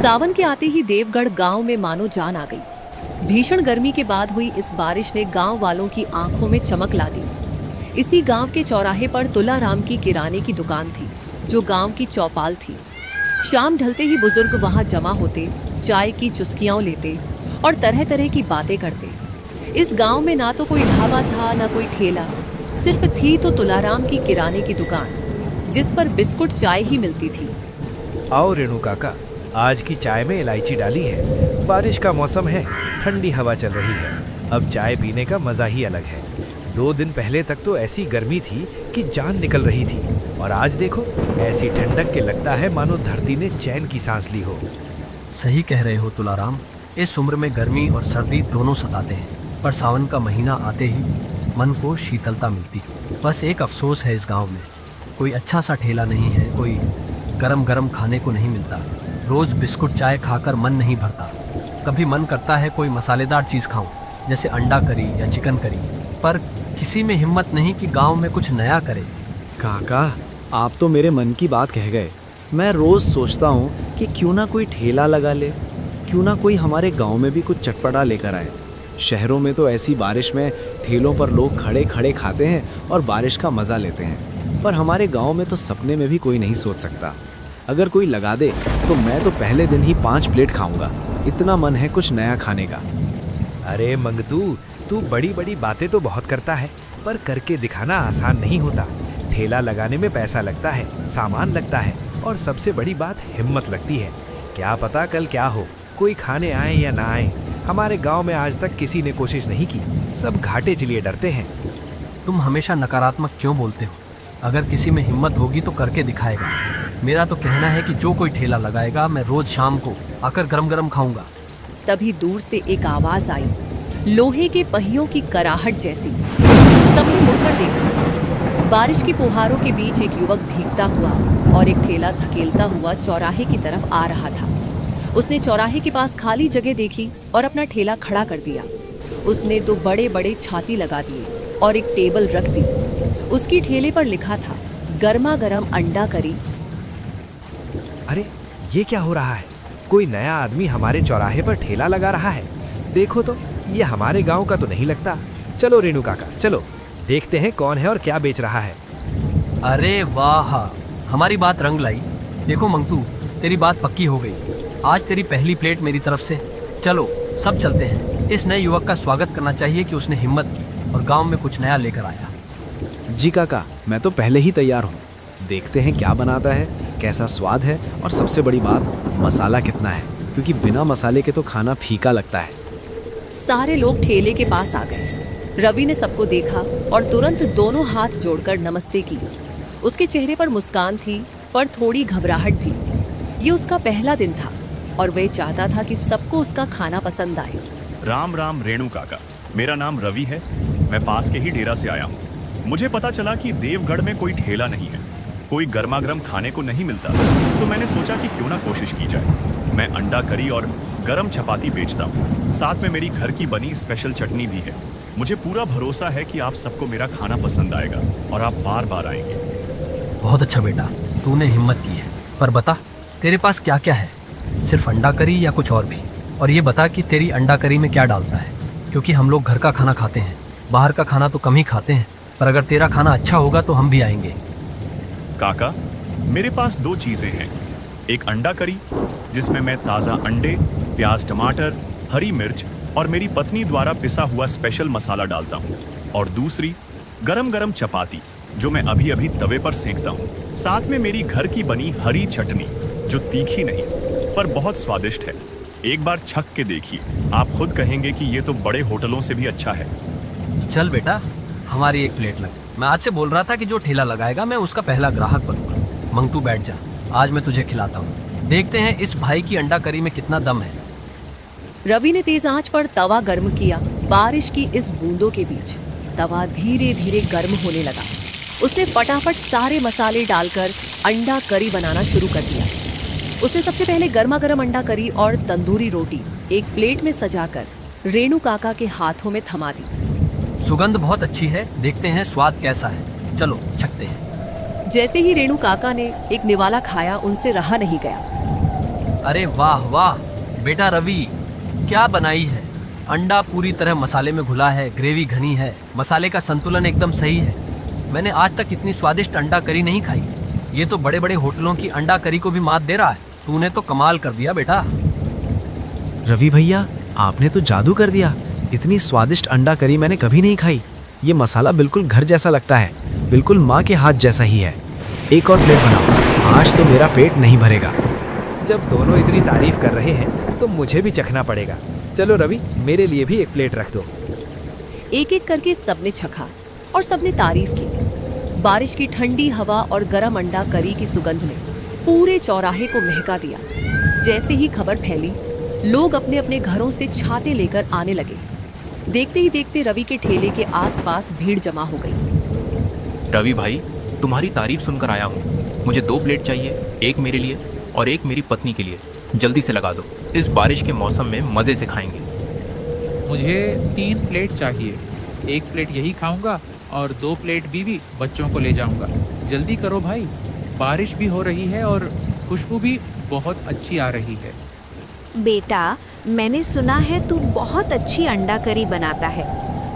सावन के आते ही देवगढ़ गांव में मानो जान आ गई। भीषण गर्मी के बाद हुई इस बारिश ने गांव वालों की आंखों में चमक ला दी। इसी गांव के चौराहे पर तुलाराम की किराने की दुकान थी, जो गांव की चौपाल थी। शाम ढलते ही बुजुर्ग वहां जमा होते, चाय की चुस्कियां लेते और तरह तरह की बातें करते। इस गांव में ना तो कोई ढाबा था, ना कोई ठेला, सिर्फ थी तो तुलाराम की किराने की दुकान, जिस पर बिस्कुट चाय ही मिलती थी। आओ रेणु काका, आज की चाय में इलायची डाली है। बारिश का मौसम है, ठंडी हवा चल रही है। अब चाय पीने का मजा ही अलग है। 2 दिन पहले तक तो ऐसी गर्मी थी कि जान निकल रही थी, और आज देखो ऐसी ठंडक के लगता है मानो धरती ने चैन की सांस ली हो। सही कह रहे हो तुलाराम, इस उम्र में गर्मी और सर्दी दोनों सताते हैं, पर सावन का महीना आते ही मन को शीतलता मिलती। बस एक अफसोस है, इस गांव में कोई अच्छा सा ठेला नहीं है, कोई गरम गरम खाने को नहीं मिलता। रोज बिस्कुट चाय खाकर मन नहीं भरता। कभी मन करता है कोई मसालेदार चीज़ खाऊं, जैसे अंडा करी या चिकन करी, पर किसी में हिम्मत नहीं कि गांव में कुछ नया करे। काका, आप तो मेरे मन की बात कह गए। मैं रोज सोचता हूँ कि क्यों ना कोई ठेला लगा ले, क्यों ना कोई हमारे गांव में भी कुछ चटपटा लेकर आए। शहरों में तो ऐसी बारिश में ठेलों पर लोग खड़े खड़े खाते हैं और बारिश का मज़ा लेते हैं, पर हमारे गांव में तो सपने में भी कोई नहीं सोच सकता। अगर कोई लगा दे तो मैं तो पहले दिन ही 5 प्लेट खाऊंगा। इतना मन है कुछ नया खाने का। अरे मंगतू, तू बड़ी बड़ी बातें तो बहुत करता है, पर करके दिखाना आसान नहीं होता। ठेला लगाने में पैसा लगता है, सामान लगता है, और सबसे बड़ी बात हिम्मत लगती है। क्या पता कल क्या हो, कोई खाने आए या ना आए। हमारे गांव में आज तक किसी ने कोशिश नहीं की, सब घाटे चलिए डरते हैं। तुम हमेशा नकारात्मक क्यों बोलते हो? अगर किसी में हिम्मत होगी तो करके दिखाएगा। मेरा तो कहना है कि जो कोई ठेला लगाएगा, मैं रोज शाम को आकर गरम गरम खाऊंगा। तभी दूर से एक आवाज आई, लोहे के पहियों की कराहट जैसी। सबने मुड़कर देखा। बारिश की फुहारों के बीच एक युवक भीगता हुआ और एक ठेला धकेलता हुआ चौराहे की तरफ आ रहा था। उसने चौराहे के पास खाली जगह देखी और अपना ठेला खड़ा कर दिया। उसने 2 बड़े बड़े छाती लगा दिए और एक टेबल रख दी। उसकी ठेले पर लिखा था, गर्मा गर्म अंडा करी। अरे ये क्या हो रहा है? कोई नया आदमी हमारे चौराहे पर ठेला लगा रहा है। देखो तो, ये हमारे गांव का तो नहीं लगता। चलो रेणु काका, चलो देखते हैं कौन है और क्या बेच रहा है। अरे वाह, हमारी बात रंग लाई। देखो मंगतू, तेरी बात पक्की हो गई। आज तेरी पहली प्लेट मेरी तरफ से। चलो सब चलते हैं। इस नए युवक का स्वागत करना चाहिए कि उसने हिम्मत की और गांव में कुछ नया लेकर आया। जी काका, मैं तो पहले ही तैयार हूँ। देखते हैं क्या बनाता है, कैसा स्वाद है, और सबसे बड़ी बात मसाला कितना है, क्योंकि बिना मसाले के तो खाना फीका लगता है। सारे लोग ठेले के पास आ गए। रवि ने सबको देखा और तुरंत दोनों हाथ जोड़कर नमस्ते की। उसके चेहरे पर मुस्कान थी, पर थोड़ी घबराहट भी। ये उसका पहला दिन था और वह चाहता था कि सबको उसका खाना पसंद आए। राम राम रेणु काका, मेरा नाम रवि है। मैं पास के ही डेरा से आया हूँ। मुझे पता चला कि देवगढ़ में कोई ठेला नहीं है, कोई गर्मा गर्म खाने को नहीं मिलता, तो मैंने सोचा कि क्यों ना कोशिश की जाए। मैं अंडा करी और गरम चपाती बेचता हूँ, साथ में मेरी घर की बनी स्पेशल चटनी भी है। मुझे पूरा भरोसा है कि आप सबको मेरा खाना पसंद आएगा और आप बार बार आएंगे। बहुत अच्छा बेटा, तूने हिम्मत की है। पर बता, तेरे पास क्या क्या है? सिर्फ अंडा करी या कुछ और भी? और ये बता कि तेरी अंडा करी में क्या डालता है, क्योंकि हम लोग घर का खाना खाते हैं, बाहर का खाना तो कम ही खाते हैं। पर अगर तेरा खाना अच्छा होगा तो हम भी आएंगे। काका, मेरे पास 2 चीज़ें हैं। एक अंडा करी, जिसमें मैं ताज़ा अंडे, प्याज, टमाटर, हरी मिर्च और मेरी पत्नी द्वारा पिसा हुआ स्पेशल मसाला डालता हूँ। और दूसरी गरम गरम चपाती, जो मैं अभी अभी तवे पर सेंकता हूँ। साथ में मेरी घर की बनी हरी चटनी, जो तीखी नहीं पर बहुत स्वादिष्ट है। एक बार छक के देखिए, आप खुद कहेंगे कि ये तो बड़े होटलों से भी अच्छा है। चल बेटा, हमारी 1 प्लेट लग। मैं आज से बोल रहा था कि जो ठेला लगाएगा मैं उसका पहला ग्राहक बनूंगा। मंगतू बैठ जा, आज मैं तुझे खिलाता हूँ। देखते हैं इस भाई की अंडा करी में कितना दम है। रवि ने तेज आंच पर तवा गर्म किया। बारिश की इस बूंदों के बीच तवा धीरे धीरे गर्म होने लगा। उसने फटाफट सारे मसाले डालकर अंडा करी बनाना शुरू कर दिया। उसने सबसे पहले गर्मा गर्म अंडा करी और तंदूरी रोटी एक प्लेट में सजाकर रेणु काका के हाथों में थमा दी। सुगंध बहुत अच्छी है, देखते हैं स्वाद कैसा है। चलो छकते हैं। जैसे ही रेणु काका ने एक निवाला खाया, उनसे रहा नहीं गया। अरे वाह वाह बेटा रवि, क्या बनाई है। अंडा पूरी तरह मसाले में घुला है, ग्रेवी घनी है, मसाले का संतुलन एकदम सही है। मैंने आज तक इतनी स्वादिष्ट अंडा करी नहीं खाई। ये तो बड़े बड़े होटलों की अंडा करी को भी मात दे रहा है। तूने तो कमाल कर दिया बेटा। रवि भैया, आपने तो जादू कर दिया। इतनी स्वादिष्ट अंडा करी मैंने कभी नहीं खाई। ये मसाला बिल्कुल घर जैसा लगता है, बिल्कुल माँ के हाथ जैसा ही है। एक और प्लेट बनाओ, आज तो मेरा पेट नहीं भरेगा। जब दोनों इतनी तारीफ कर रहे हैं तो मुझे भी चखना पड़ेगा। चलो रवि, मेरे लिए भी एक प्लेट रख दो। एक एक करके सबने चखा और सबने तारीफ की। बारिश की ठंडी हवा और गरम अंडा करी की सुगंध ने पूरे चौराहे को महका दिया। जैसे ही खबर फैली, लोग अपने अपने घरों से छाते लेकर आने लगे। देखते ही देखते रवि के ठेले के आसपास भीड़ जमा हो गई। रवि भाई, तुम्हारी तारीफ सुनकर आया हूँ। मुझे 2 प्लेट चाहिए, एक मेरे लिए और एक मेरी पत्नी के लिए। जल्दी से लगा दो, इस बारिश के मौसम में मज़े से खाएंगे। मुझे 3 प्लेट चाहिए। 1 प्लेट यही खाऊंगा और 2 प्लेट बीवी बच्चों को ले जाऊंगा। जल्दी करो भाई, बारिश भी हो रही है और खुशबू भी बहुत अच्छी आ रही है। बेटा, मैंने सुना है तू बहुत अच्छी अंडा करी बनाता है।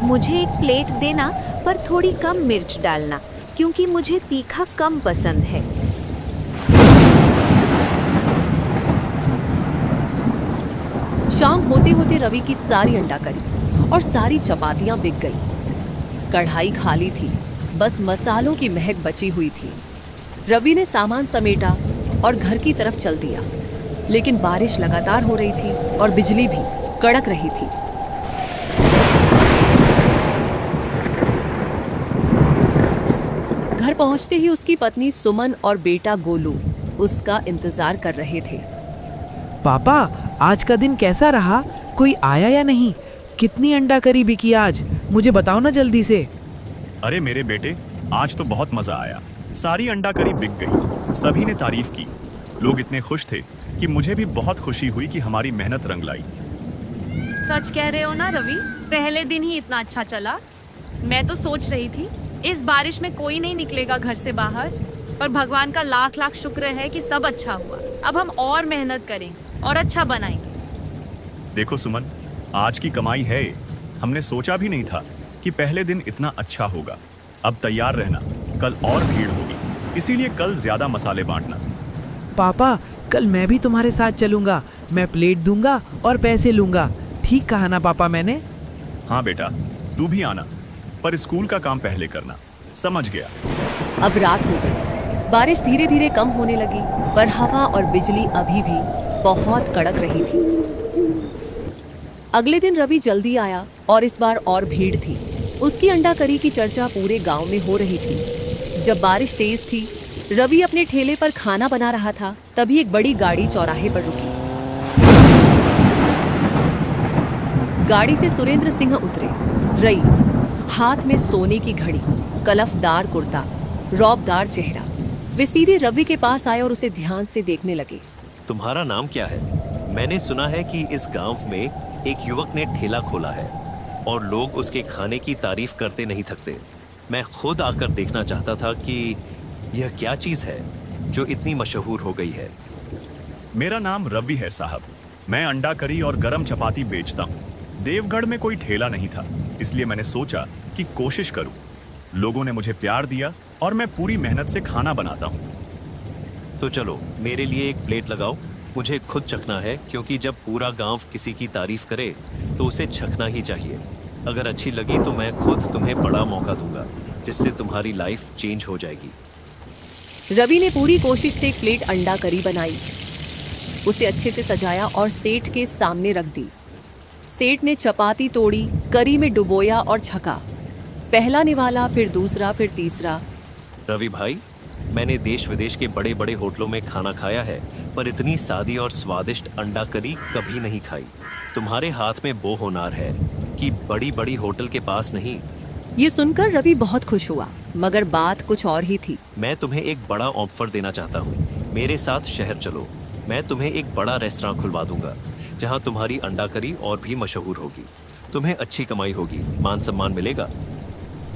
मुझे 1 प्लेट देना, पर थोड़ी कम मिर्च डालना, क्योंकि मुझे तीखा कम पसंद है। शाम होते होते रवि की सारी अंडा करी और सारी चपातियां बिक गई। कढ़ाई खाली थी, बस मसालों की महक बची हुई थी। रवि ने सामान समेटा और घर की तरफ चल दिया, लेकिन बारिश लगातार हो रही थी और बिजली भी कड़क रही थी। घर पहुंचते ही उसकी पत्नी सुमन और बेटा गोलू उसका इंतजार कर रहे थे। पापा, आज का दिन कैसा रहा? कोई आया या नहीं? कितनी अंडा करी बिकी आज? मुझे बताओ ना जल्दी से। अरे मेरे बेटे, आज तो बहुत मजा आया। सारी अंडा करी बिक गई। सभी ने तारीफ की। लोग इतने खुश थे कि मुझे भी बहुत खुशी हुई कि हमारी मेहनत रंग लाई। सच कह रहे हो ना रवि? पहले दिन ही इतना अच्छा चला। मैं तो सोच रही थी इस बारिश में कोई नहीं निकलेगा घर से बाहर, पर भगवान का लाख लाख शुक्र है कि सब अच्छा हुआ। अब हम और मेहनत करेंगे और अच्छा बनाएंगे। देखो सुमन, आज की कमाई है। हमने सोचा भी नहीं था कि पहले दिन इतना अच्छा होगा। अब तैयार रहना, कल और भीड़ होगी, इसीलिए कल ज्यादा मसाले बांटना। पापा, कल मैं भी तुम्हारे साथ चलूंगा। मैं प्लेट दूंगा और पैसे लूंगा। ठीक कहा ना पापा मैंने? हाँ बेटा, तू भी आना, पर स्कूल का काम पहले करना। समझ गया? अब रात हो गई। बारिश धीरे धीरे कम होने लगी, पर हवा और बिजली अभी भी बहुत कड़क रही थी। अगले दिन रवि जल्दी आया और इस बार और भीड़ थी। उसकी अंडा करी की चर्चा पूरे गांव में हो रही थी। जब बारिश तेज थी, रवि अपने ठेले पर खाना बना रहा था, तभी एक बड़ी गाड़ी चौराहे पर रुकी। गाड़ी से सुरेंद्र सिंह उतरे। रईस, हाथ में सोने की घड़ी, कलफदार कुर्ता, रौबदार चेहरा। वे सीधे रवि के पास आए और उसे ध्यान से देखने लगे। तुम्हारा नाम क्या है? मैंने सुना है कि इस गांव में एक युवक ने ठेला खोला है और लोग उसके खाने की तारीफ करते नहीं थकते। मैं खुद आकर देखना चाहता था कि यह क्या चीज़ है जो इतनी मशहूर हो गई है। मेरा नाम रवि है साहब। मैं अंडा करी और गरम चपाती बेचता हूँ। देवगढ़ में कोई ठेला नहीं था, इसलिए मैंने सोचा कि कोशिश करूं। लोगों ने मुझे प्यार दिया और मैं पूरी मेहनत से खाना बनाता हूँ। तो चलो, मेरे लिए 1 प्लेट लगाओ। मुझे खुद चखना है, क्योंकि जब पूरा गांव किसी की तारीफ करे तो उसे चखना ही चाहिए। अगर अच्छी लगी तो मैं खुद तुम्हें बड़ा मौका दूंगा, जिससे तुम्हारी लाइफ चेंज हो जाएगी। रवि ने पूरी कोशिश से 1 प्लेट अंडा करी बनाई, उसे अच्छे से सजाया और सेठ के सामने रख दी। सेठ ने चपाती तोड़ी, करी में डुबोया और छका। पहला निवाला, फिर दूसरा, फिर तीसरा। रवि भाई, मैंने देश विदेश के बड़े बड़े होटलों में खाना खाया है, पर इतनी सादी और स्वादिष्ट अंडा करी कभी नहीं खाई। तुम्हारे हाथ में वो हुनर है कि बड़ी बड़ी होटल के पास नहीं। ये सुनकर रवि बहुत खुश हुआ, मगर बात कुछ और ही थी। मैं तुम्हें एक बड़ा ऑफर देना चाहता हूँ। मेरे साथ शहर चलो। मैं तुम्हें एक बड़ा रेस्तरां खुलवा दूंगा, जहाँ तुम्हारी अंडा करी और भी मशहूर होगी। तुम्हें अच्छी कमाई होगी, मान सम्मान मिलेगा।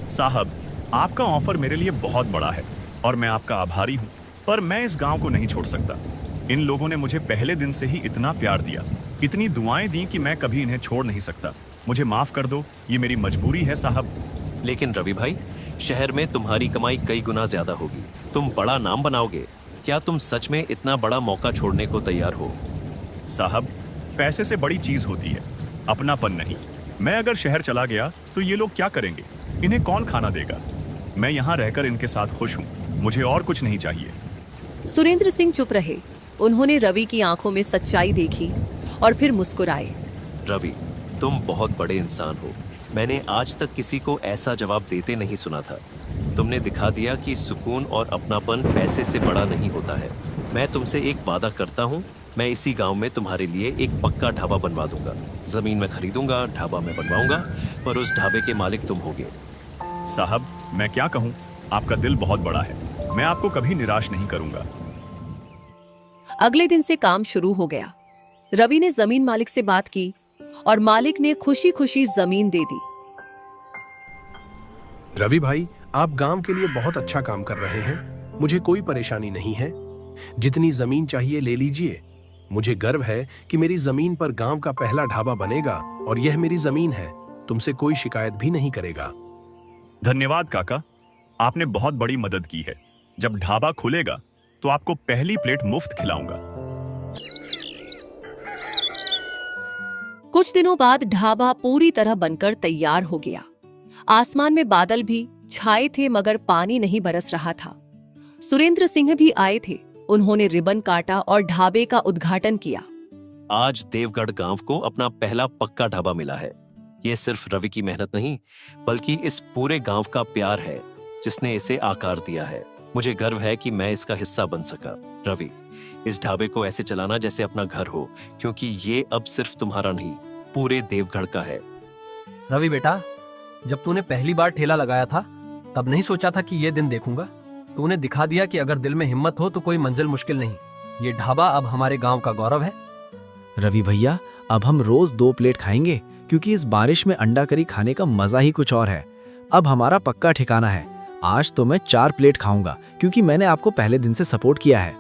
साहब, आपका ऑफर मेरे लिए बहुत बड़ा है और मैं आपका आभारी हूँ, पर मैं इस गांव को नहीं छोड़ सकता। इन लोगों ने मुझे पहले दिन से ही इतना प्यार दिया, इतनी दुआएं दी कि मैं कभी इन्हें छोड़ नहीं सकता। मुझे माफ कर दो, ये मेरी मजबूरी है साहब। लेकिन रवि भाई, शहर में तुम्हारी कमाई कई गुना ज्यादा होगी, तुम बड़ा नाम बनाओगे। क्या तुम सच में इतना बड़ा मौका छोड़ने को तैयार हो? साहब, पैसे से बड़ी चीज होती है अपनापन नहीं। मैं अगर शहर चला गया तो ये लोग क्या करेंगे? इन्हें कौन खाना देगा? मैं यहाँ रहकर इनके साथ खुश हूँ, मुझे और कुछ नहीं चाहिए। सुरेंद्र सिंह चुप रहे। उन्होंने रवि की आंखों में सच्चाई देखी और फिर मुस्कुराए। रवि, तुम बहुत बड़े इंसान हो। मैंने आज तक किसी को ऐसा जवाब देते नहीं सुना था। तुमने दिखा दिया कि सुकून और अपनापन पैसे से बड़ा नहीं होता है। मैं तुमसे एक वादा करता हूँ, मैं इसी गांव में तुम्हारे लिए एक पक्का ढाबा बनवा दूंगा। जमीन में खरीदूंगा, ढाबा में बनवाऊंगा, पर उस ढाबे के मालिक तुम होगे। साहब, मैं क्या कहूँ, आपका दिल बहुत बड़ा है, मैं आपको कभी निराश नहीं करूंगा। अगले दिन से काम शुरू हो गया। रवि ने जमीन मालिक से बात की और मालिक ने खुशी खुशी जमीन दे दी। रवि भाई, आप गांव के लिए बहुत अच्छा काम कर रहे हैं। मुझे कोई परेशानी नहीं है। जितनी जमीन चाहिए ले लीजिए। मुझे गर्व है कि मेरी जमीन पर गांव का पहला ढाबा बनेगा और यह मेरी जमीन है। तुमसे कोई शिकायत भी नहीं करेगा। धन्यवाद काका, आपने बहुत बड़ी मदद की है। जब ढाबा खुलेगा तो आपको पहली प्लेट मुफ्त खिलाऊंगा। कुछ दिनों बाद ढाबा पूरी तरह बनकर तैयार हो गया। आसमान में बादल भी छाए थे मगर पानी नहीं बरस रहा था। सुरेंद्र सिंह भी आए थे। उन्होंने रिबन काटा और ढाबे का उद्घाटन किया। आज देवगढ़ गांव को अपना पहला पक्का ढाबा मिला है। ये सिर्फ रवि की मेहनत नहीं, बल्कि इस पूरे गांव का प्यार है जिसने इसे आकार दिया है। मुझे गर्व है कि मैं इसका हिस्सा बन सका। रवि, इस ढाबे को ऐसे चलाना जैसे अपना घर हो, क्योंकि ये अब सिर्फ तुम्हारा नहीं, पूरे देवगढ़ का है। रवि बेटा, जब तूने पहली बार ठेला लगाया था तब नहीं सोचा था कि ये दिन देखूंगा। तूने दिखा दिया कि अगर दिल में हिम्मत हो तो कोई मंजिल मुश्किल नहीं। ये ढाबा अब हमारे गांव का गौरव है। रवि भैया, अब हम रोज 2 प्लेट खाएंगे, क्योंकि इस बारिश में अंडा करी खाने का मजा ही कुछ और है। अब हमारा पक्का ठिकाना है। आज तो मैं 4 प्लेट खाऊंगा, क्योंकि मैंने आपको पहले दिन से सपोर्ट किया है।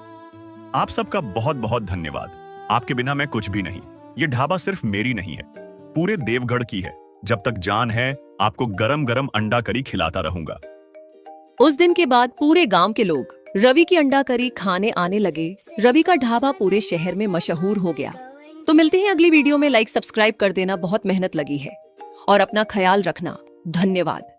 आप सबका बहुत बहुत धन्यवाद। आपके बिना मैं कुछ भी नहीं। ये ढाबा सिर्फ मेरी नहीं है, पूरे देवगढ़ की है। जब तक जान है, आपको गरम गरम अंडा करी खिलाता रहूंगा। उस दिन के बाद पूरे गांव के लोग रवि की अंडा करी खाने आने लगे। रवि का ढाबा पूरे शहर में मशहूर हो गया। तो मिलते हैं अगली वीडियो में। लाइक सब्सक्राइब कर देना, बहुत मेहनत लगी है। और अपना ख्याल रखना। धन्यवाद।